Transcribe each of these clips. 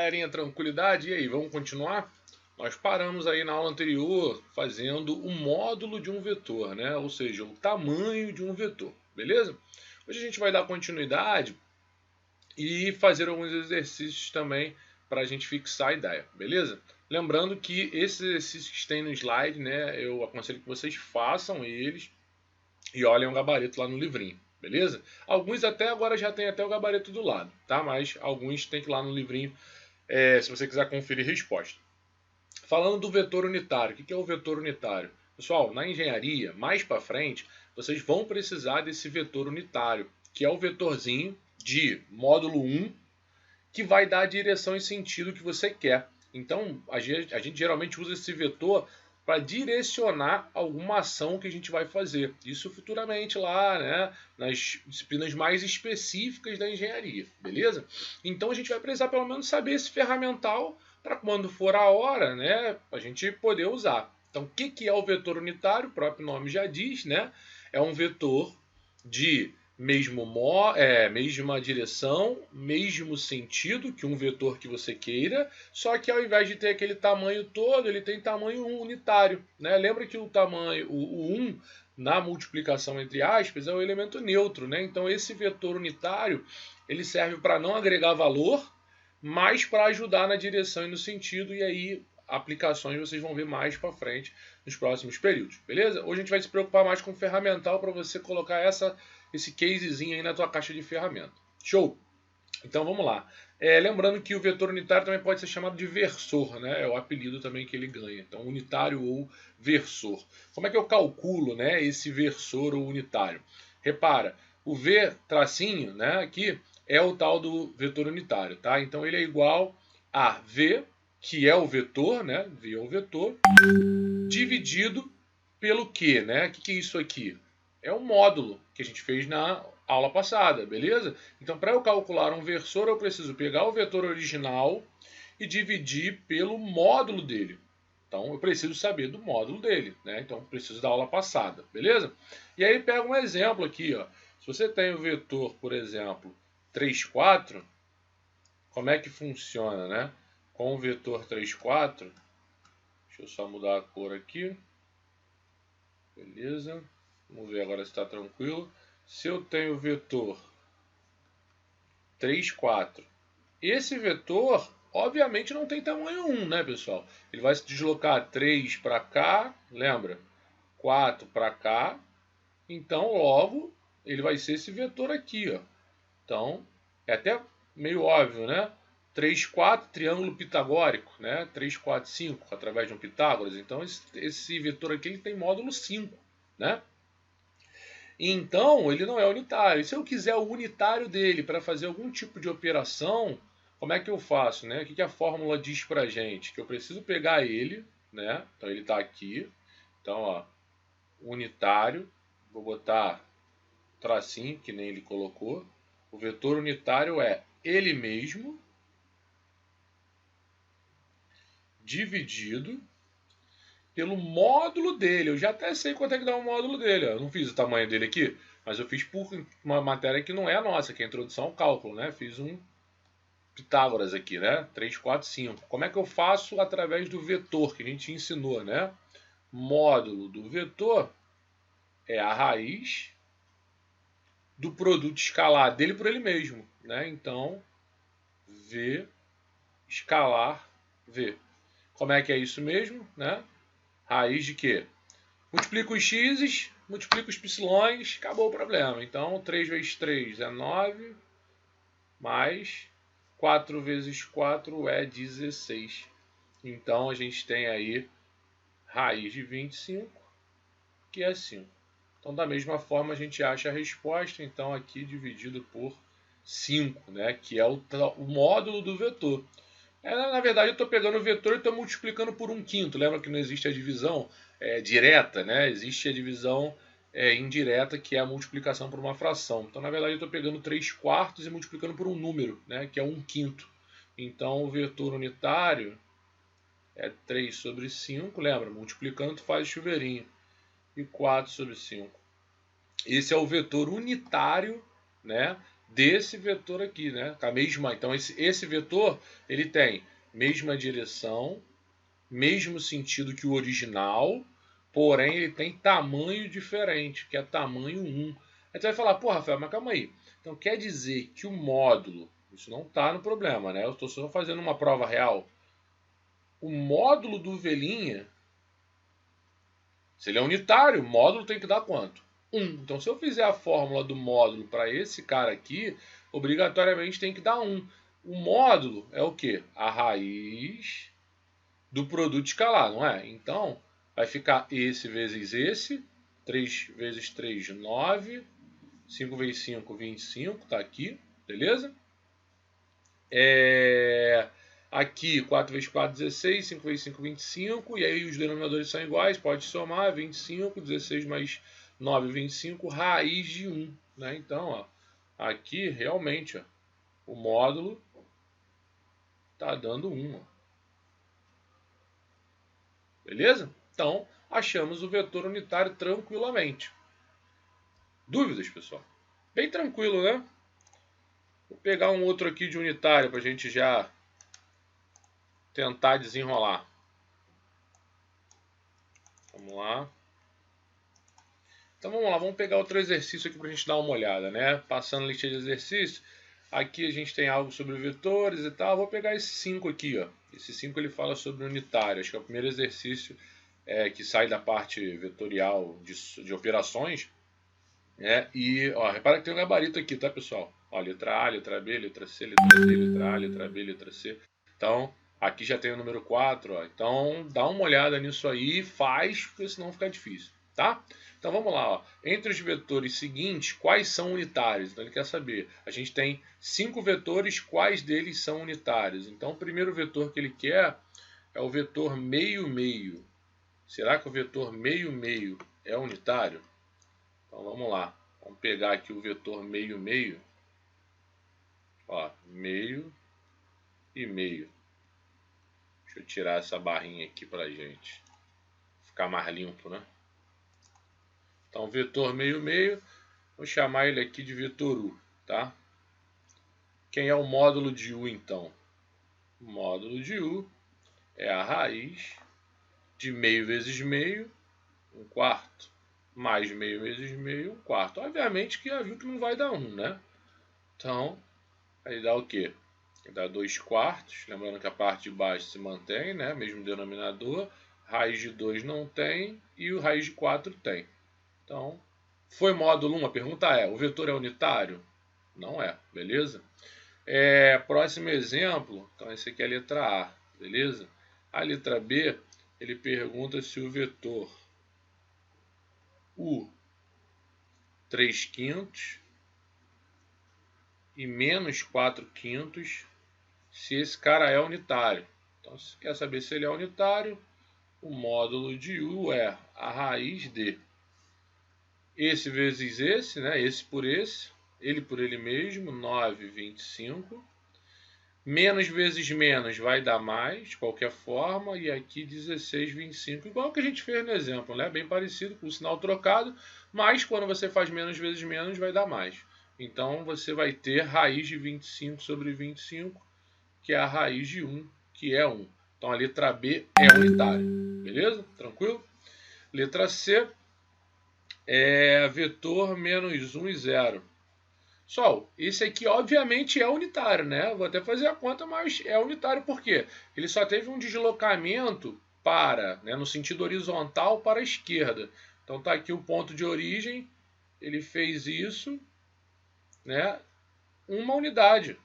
galerinha, tranquilidade? E aí, vamos continuar? Nós paramos aí na aula anterior fazendo o módulo de um vetor, né? Ou seja, o tamanho de um vetor, beleza? Hoje a gente vai dar continuidade e fazer alguns exercícios também para a gente fixar a ideia, beleza? Lembrando que esses exercícios que tem no slide, né? Eu aconselho que vocês façam eles e olhem o gabarito lá no livrinho, beleza? Alguns até agora já tem até o gabarito do lado, tá? Mas alguns tem que ir lá no livrinho se você quiser conferir a resposta. Falando do vetor unitário, o que é o vetor unitário? Pessoal, na engenharia, mais para frente, vocês vão precisar desse vetor unitário, que é o vetorzinho de módulo 1, que vai dar a direção e sentido que você quer. Então, a gente geralmente usa esse vetor para direcionar alguma ação que a gente vai fazer. Isso futuramente lá, né, nas disciplinas mais específicas da engenharia, beleza? Então a gente vai precisar pelo menos saber esse ferramental para quando for a hora, né, a gente poder usar. Então, o que é o vetor unitário? O próprio nome já diz, né? É um vetor de mesma direção, mesmo sentido que um vetor que você queira, só que ao invés de ter aquele tamanho todo, ele tem tamanho unitário, né? Lembra que o tamanho, o 1, na multiplicação entre aspas, é um elemento neutro, né? Então esse vetor unitário, ele serve para não agregar valor, mas para ajudar na direção e no sentido, e aí aplicações vocês vão ver mais para frente nos próximos períodos, beleza? Hoje a gente vai se preocupar mais com o ferramental para você colocar esse casezinho aí na tua caixa de ferramenta. Show? Então vamos lá. Lembrando que o vetor unitário também pode ser chamado de versor, né? É o apelido também que ele ganha. Então unitário ou versor. Como é que eu calculo, né, esse versor ou unitário? Repara, o V tracinho, né, aqui é o tal do vetor unitário, tá? Então ele é igual a V, que é o vetor, né? V é o vetor, dividido pelo Q, né? O que é isso aqui? É um módulo que a gente fez na aula passada, beleza? Então, para eu calcular um versor, eu preciso pegar o vetor original e dividir pelo módulo dele. Então, eu preciso saber do módulo dele, né? Então, eu preciso da aula passada, beleza? E aí, pega um exemplo aqui, ó. Se você tem o vetor, por exemplo, 3, 4, como é que funciona, né? Com o vetor 3, 4, deixa eu só mudar a cor aqui. Beleza? Vamos ver agora se está tranquilo. Se eu tenho o vetor 3, 4, esse vetor, obviamente, não tem tamanho 1, né, pessoal? Ele vai se deslocar 3 para cá, lembra? 4 para cá. Então, logo, ele vai ser esse vetor aqui, ó. Então, é até meio óbvio, né? 3, 4, triângulo pitagórico, né? 3, 4, 5, através de um Pitágoras. Então, esse vetor aqui ele tem módulo 5, né? Então, ele não é unitário. E se eu quiser o unitário dele para fazer algum tipo de operação, como é que eu faço, né? O que a fórmula diz para a gente? Que eu preciso pegar ele, né? Então, ele está aqui. Então, ó, unitário. Vou botar tracinho, que nem ele colocou. O vetor unitário é ele mesmo dividido pelo módulo dele. Eu já até sei quanto é que dá o módulo dele. Eu não fiz o tamanho dele aqui, mas eu fiz por uma matéria que não é a nossa, que é a introdução ao cálculo, né? Fiz um Pitágoras aqui, né? 3, 4, 5. Como é que eu faço? Através do vetor que a gente ensinou, né? Módulo do vetor é a raiz do produto escalar dele por ele mesmo, né? Então, V escalar V. Como é que é isso mesmo, né? Raiz de quê? Multiplica os x's, multiplica os psilões, acabou o problema. Então, 3 vezes 3 é 9, mais 4 vezes 4 é 16. Então, a gente tem aí raiz de 25, que é 5. Então, da mesma forma, a gente acha a resposta. Então, aqui dividido por 5, né? Que é o módulo do vetor. Na verdade, eu estou pegando o vetor e estou multiplicando por 1/5. Lembra que não existe a divisão direta, né? Existe a divisão indireta, que é a multiplicação por uma fração. Então, na verdade, eu estou pegando 3/4 e multiplicando por um número, né? Que é 1/5. Então, o vetor unitário é 3 sobre 5. Lembra? Multiplicando, tu faz chuveirinho. E 4 sobre 5. Esse é o vetor unitário, né? desse vetor aqui, né? Com a mesma, então esse vetor ele tem mesma direção, mesmo sentido que o original, porém ele tem tamanho diferente, que é tamanho 1. Aí você vai falar, pô, Rafael, mas calma aí. Então quer dizer que o módulo, isso não está no problema, né? Eu estou só fazendo uma prova real. O módulo do Velinha, se ele é unitário, o módulo tem que dar quanto? 1. Então se eu fizer a fórmula do módulo para esse cara aqui, obrigatoriamente tem que dar 1. O módulo é o quê? A raiz do produto escalar, não é? Então vai ficar esse vezes esse, 3 vezes 3, 9, 5 vezes 5, 25, tá aqui, beleza? Aqui 4 vezes 4, 16, 5 vezes 5, 25, e aí os denominadores são iguais, pode somar, 25, 16 mais 9, 25, raiz de 1, né? Então, ó, aqui realmente, ó, o módulo tá dando 1, ó. Beleza? Então, achamos o vetor unitário tranquilamente. Dúvidas, pessoal? Bem tranquilo, né? Vou pegar um outro aqui de unitário para a gente já tentar desenrolar. Vamos lá. Então vamos lá, vamos pegar outro exercício aqui para a gente dar uma olhada, né? Passando a lista de exercícios. Aqui a gente tem algo sobre vetores e tal. Vou pegar esse 5 aqui, ó. Esse 5 ele fala sobre unitário. Acho que é o primeiro exercício que sai da parte vetorial de operações. E ó, repara que tem um gabarito aqui, tá, pessoal? Ó, letra A, letra B, letra C, letra D, letra A, letra B, letra C. Então, aqui já tem o número 4, ó. Então, dá uma olhada nisso aí, faz, porque senão fica difícil, tá? Então, vamos lá, ó. Entre os vetores seguintes, quais são unitários? Então, ele quer saber. A gente tem 5 vetores, quais deles são unitários? Então, o primeiro vetor que ele quer é o vetor meio, meio. Será que o vetor meio, meio é unitário? Então vamos lá, vamos pegar aqui o vetor meio, meio, ó, meio e meio. Deixa eu tirar essa barrinha aqui pra gente ficar mais limpo, né? Então vetor meio, meio, vou chamar ele aqui de vetor U, tá? Quem é o módulo de U então? O módulo de U é a raiz de meio vezes meio, 1/4, mais meio vezes meio, 1/4. Obviamente que já viu que não vai dar 1, né? Então, aí dá o quê? Dá 2/4, lembrando que a parte de baixo se mantém, né? Mesmo denominador. Raiz de 2 não tem e o raiz de 4 tem. Então, foi módulo 1? A pergunta é, o vetor é unitário? Não é, beleza? Próximo exemplo, então esse aqui é a letra A, beleza? A letra B, ele pergunta se o vetor U 3/5 e menos 4/5, se esse cara é unitário. Então, se quer saber se ele é unitário, o módulo de U é a raiz de esse vezes esse, né? Esse por esse, ele por ele mesmo, 9, 25. Menos vezes menos vai dar mais, de qualquer forma, e aqui 16, 25. Igual que a gente fez no exemplo, né? Bem parecido, com o sinal trocado, mas quando você faz menos vezes menos, vai dar mais. Então, você vai ter raiz de 25 sobre 25, que é a raiz de 1, que é 1. Então, a letra B é unitária. Beleza? Tranquilo? Letra C é vetor menos 1 e 0. Pessoal, esse aqui obviamente é unitário, né? Vou até fazer a conta, mas é unitário por quê? Ele só teve um deslocamento para, né, no sentido horizontal para a esquerda. Então tá aqui o ponto de origem, ele fez isso, né? Uma unidade.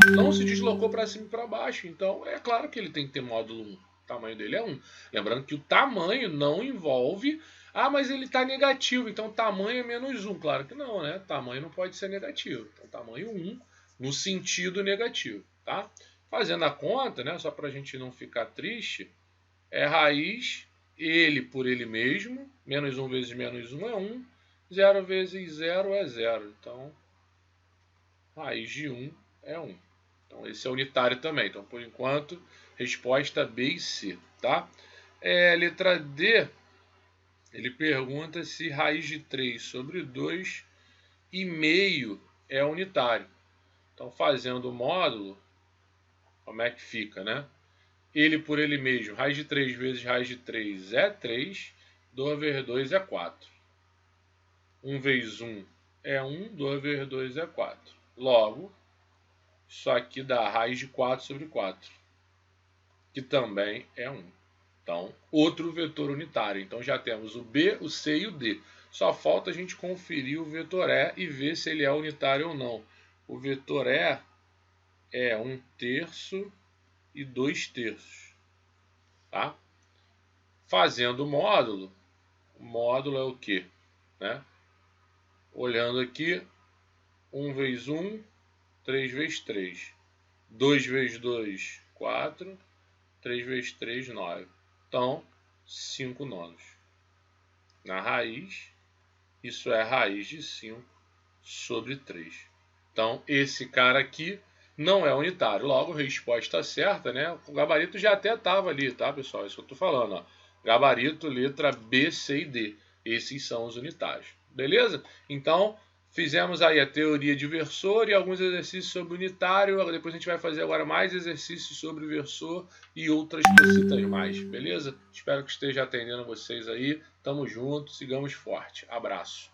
Não se deslocou para cima e para baixo. Então é claro que ele tem que ter módulo 1. O tamanho dele é 1. Lembrando que o tamanho não envolve... Ah, mas ele está negativo, então tamanho é menos 1. Claro que não, né? Tamanho não pode ser negativo. Então tamanho 1 no sentido negativo, tá? Fazendo a conta, né? Só para a gente não ficar triste, é raiz, ele por ele mesmo, menos 1 vezes menos 1 é 1, 0 vezes 0 é 0. Então, raiz de 1 é 1. Então, esse é unitário também. Então, por enquanto, resposta B e C, tá? Letra D, ele pergunta se raiz de 3 sobre 2 e meio é unitário. Então, fazendo o módulo, como é que fica, né? Ele por ele mesmo, raiz de 3 vezes raiz de 3 é 3, 2 vezes 2 é 4. 1 vezes 1 é 1, 2 vezes 2 é 4. Logo, isso aqui dá raiz de 4 sobre 4, que também é 1. Então, outro vetor unitário. Então, já temos o B, o C e o D. Só falta a gente conferir o vetor E e ver se ele é unitário ou não. O vetor E é 1/3 e 2/3. Tá? Fazendo o módulo é o quê? Né? Olhando aqui, 1 vezes 1, 3 vezes 3. 2 vezes 2, 4. 3 vezes 3, 9. Então, 5 nonos. Na raiz, isso é raiz de 5 sobre 3. Então, esse cara aqui não é unitário. Logo, resposta certa, né? O gabarito já até estava ali, tá, pessoal? Isso que eu estou falando, ó. Gabarito, letra B, C e D. Esses são os unitários. Beleza? Então, fizemos aí a teoria de versor e alguns exercícios sobre unitário. Depois a gente vai fazer agora mais exercícios sobre versor e outras cositas mais. Beleza? Espero que esteja atendendo vocês aí. Tamo junto, sigamos forte. Abraço.